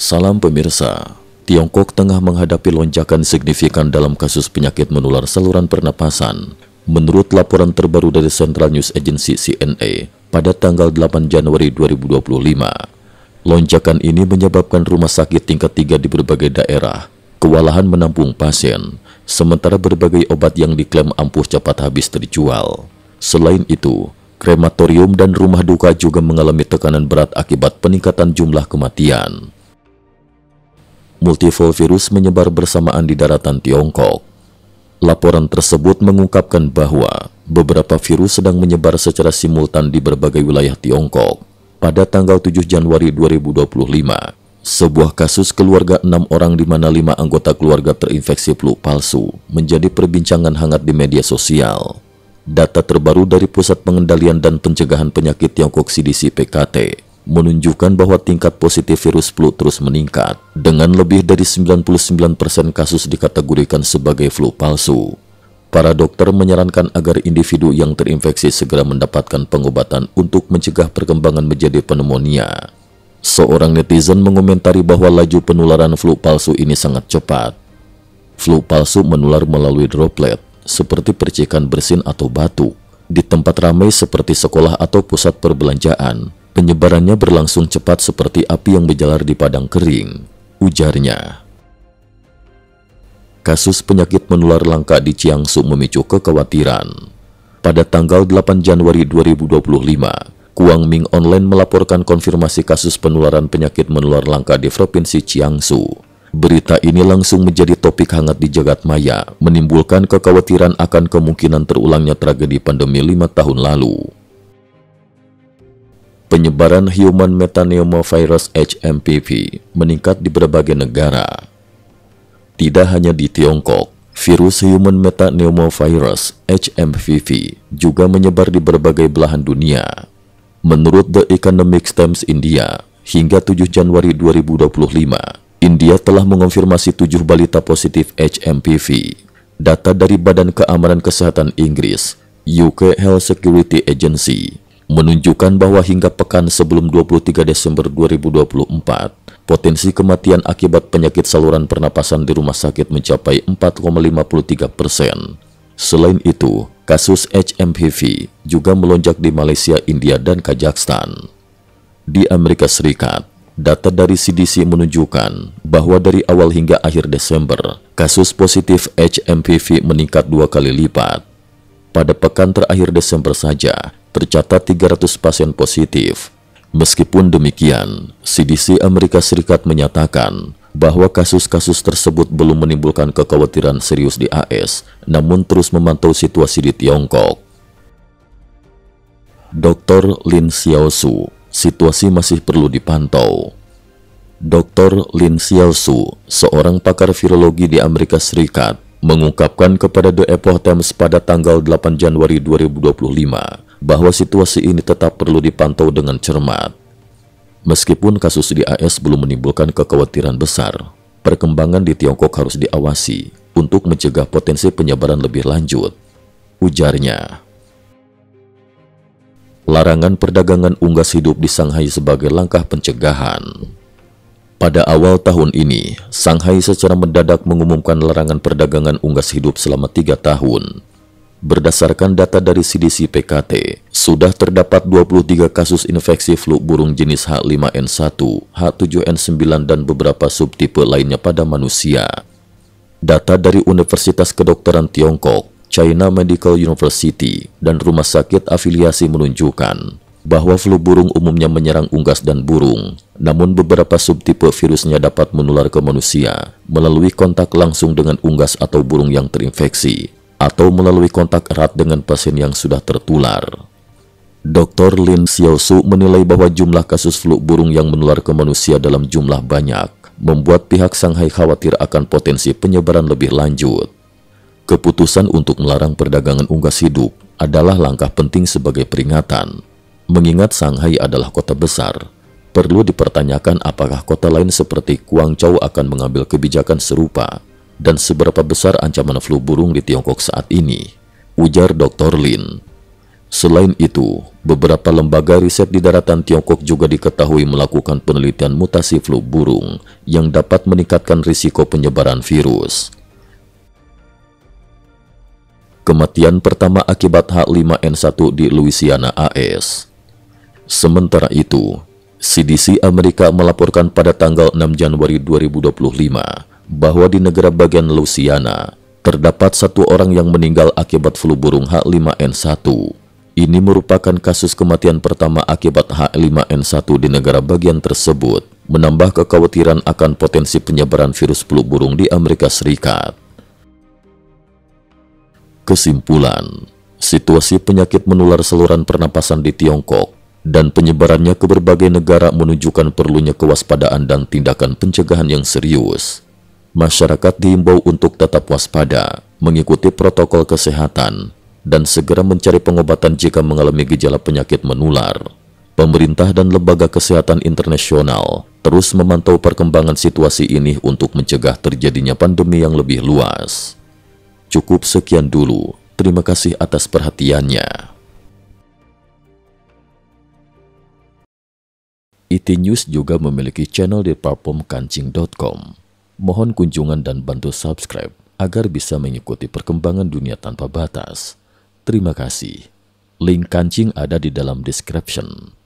Salam pemirsa, Tiongkok tengah menghadapi lonjakan signifikan dalam kasus penyakit menular saluran pernapasan. Menurut laporan terbaru dari Central News Agency CNA pada tanggal 8 Januari 2025, lonjakan ini menyebabkan rumah sakit tingkat 3 di berbagai daerah kewalahan menampung pasien, sementara berbagai obat yang diklaim ampuh cepat habis terjual. Selain itu, krematorium dan rumah duka juga mengalami tekanan berat akibat peningkatan jumlah kematian. Multiple virus menyebar bersamaan di daratan Tiongkok. Laporan tersebut mengungkapkan bahwa beberapa virus sedang menyebar secara simultan di berbagai wilayah Tiongkok. Pada tanggal 7 Januari 2025, sebuah kasus keluarga 6 orang di mana 5 anggota keluarga terinfeksi flu palsu menjadi perbincangan hangat di media sosial. Data terbaru dari Pusat Pengendalian dan Pencegahan Penyakit Tiongkok CDC PKT menunjukkan bahwa tingkat positif virus flu terus meningkat, dengan lebih dari 99% kasus dikategorikan sebagai flu palsu. Para dokter menyarankan agar individu yang terinfeksi segera mendapatkan pengobatan untuk mencegah perkembangan menjadi pneumonia. Seorang netizen mengomentari bahwa laju penularan flu palsu ini sangat cepat. Flu palsu menular melalui droplet, seperti percikan bersin atau batu. Di tempat ramai seperti sekolah atau pusat perbelanjaan, penyebarannya berlangsung cepat seperti api yang berjalar di padang kering, ujarnya. Kasus penyakit menular langka di Jiangsu memicu kekhawatiran. Pada tanggal 8 Januari 2025, Guangming Online melaporkan konfirmasi kasus penularan penyakit menular langka di Provinsi Jiangsu. Berita ini langsung menjadi topik hangat di jagat maya, menimbulkan kekhawatiran akan kemungkinan terulangnya tragedi pandemi 5 tahun lalu. Penyebaran Human Metapneumovirus HMPV meningkat di berbagai negara. Tidak hanya di Tiongkok, virus Human Metapneumovirus HMPV juga menyebar di berbagai belahan dunia. Menurut The Economic Times India, hingga 7 Januari 2025, India telah mengonfirmasi 7 balita positif HMPV. Data dari Badan Keamanan Kesehatan Inggris, UK Health Security Agency, menunjukkan bahwa hingga pekan sebelum 23 Desember 2024, potensi kematian akibat penyakit saluran pernapasan di rumah sakit mencapai 4,53%. Selain itu, kasus HMPV juga melonjak di Malaysia, India, dan Kazakhstan. Di Amerika Serikat, data dari CDC menunjukkan bahwa dari awal hingga akhir Desember, kasus positif HMPV meningkat 2 kali lipat. Pada pekan terakhir Desember saja, tercatat 300 pasien positif. Meskipun demikian, CDC Amerika Serikat menyatakan bahwa kasus-kasus tersebut belum menimbulkan kekhawatiran serius di AS, namun terus memantau situasi di Tiongkok. Dr. Lin Xiaosu, situasi masih perlu dipantau. Dr. Lin Xiaosu, seorang pakar virologi di Amerika Serikat, mengungkapkan kepada The Epoch Times pada tanggal 8 Januari 2025 bahwa situasi ini tetap perlu dipantau dengan cermat. Meskipun kasus di AS belum menimbulkan kekhawatiran besar, perkembangan di Tiongkok harus diawasi untuk mencegah potensi penyebaran lebih lanjut, ujarnya. Larangan perdagangan unggas hidup di Shanghai sebagai langkah pencegahan. Pada awal tahun ini, Shanghai secara mendadak mengumumkan larangan perdagangan unggas hidup selama 3 tahun. Berdasarkan data dari CDC PKT, sudah terdapat 23 kasus infeksi flu burung jenis H5N1, H7N9 dan beberapa subtipe lainnya pada manusia. Data dari Universitas Kedokteran Tiongkok, China Medical University, dan rumah sakit afiliasi menunjukkan bahwa flu burung umumnya menyerang unggas dan burung, namun beberapa subtipe virusnya dapat menular ke manusia melalui kontak langsung dengan unggas atau burung yang terinfeksi, atau melalui kontak erat dengan pasien yang sudah tertular. Dr. Lin Xiaosu menilai bahwa jumlah kasus flu burung yang menular ke manusia dalam jumlah banyak membuat pihak Shanghai khawatir akan potensi penyebaran lebih lanjut. Keputusan untuk melarang perdagangan unggas hidup adalah langkah penting sebagai peringatan. Mengingat Shanghai adalah kota besar, perlu dipertanyakan apakah kota lain seperti Guangzhou akan mengambil kebijakan serupa dan seberapa besar ancaman flu burung di Tiongkok saat ini, ujar Dr. Lin. Selain itu, Beberapa lembaga riset di daratan Tiongkok juga diketahui melakukan penelitian mutasi flu burung yang dapat meningkatkan risiko penyebaran virus. Kematian pertama akibat H5N1 di Louisiana, AS. Sementara itu, CDC Amerika melaporkan pada tanggal 6 Januari 2025 bahwa di negara bagian Louisiana terdapat 1 orang yang meninggal akibat flu burung H5N1. Ini merupakan kasus kematian pertama akibat H5N1 di negara bagian tersebut, menambah kekhawatiran akan potensi penyebaran virus flu burung di Amerika Serikat. Kesimpulan, situasi penyakit menular saluran pernapasan di Tiongkok dan penyebarannya ke berbagai negara menunjukkan perlunya kewaspadaan dan tindakan pencegahan yang serius. Masyarakat diimbau untuk tetap waspada, mengikuti protokol kesehatan, dan segera mencari pengobatan jika mengalami gejala penyakit menular. Pemerintah dan lembaga kesehatan internasional terus memantau perkembangan situasi ini untuk mencegah terjadinya pandemi yang lebih luas. Cukup sekian dulu. Terima kasih atas perhatiannya. IT News juga memiliki channel di platform kancing.com. Mohon kunjungan dan bantu subscribe agar bisa mengikuti perkembangan dunia tanpa batas. Terima kasih. Link kancing ada di dalam description.